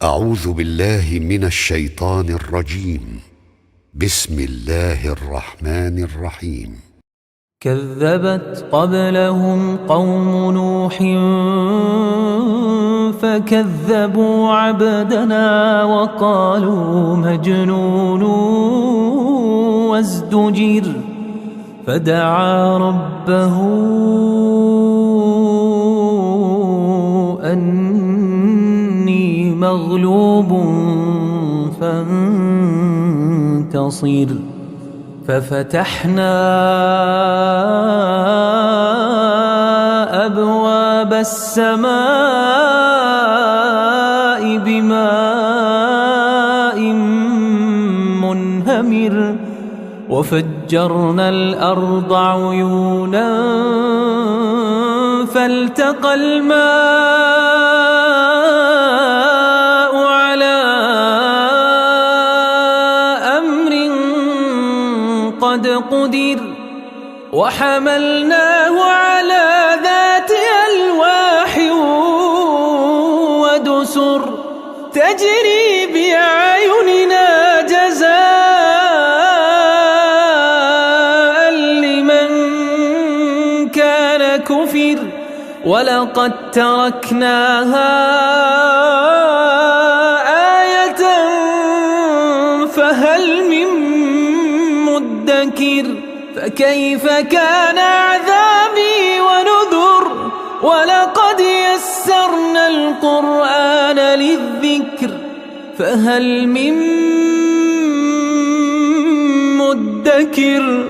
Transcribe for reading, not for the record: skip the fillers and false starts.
أعوذ بالله من الشيطان الرجيم. بسم الله الرحمن الرحيم. كذبت قبلهم قوم نوح فكذبوا عبدنا وقالوا مجنون وازدجر فدعا ربه أني مغلوب فانتصر ففتحنا أبواب السماء بماء منهمر وفجرنا الأرض عيونا فالتقى الماء على أمر قد قدر وحملناه على ذات ألواح ودسر تجري بأعيننا جزاء لمن كان كفر ولقد تركناها آية فهل من مدكر فكيف كان عذابي ونذر ولقد يسرنا القرآن للذكر فهل من مدكر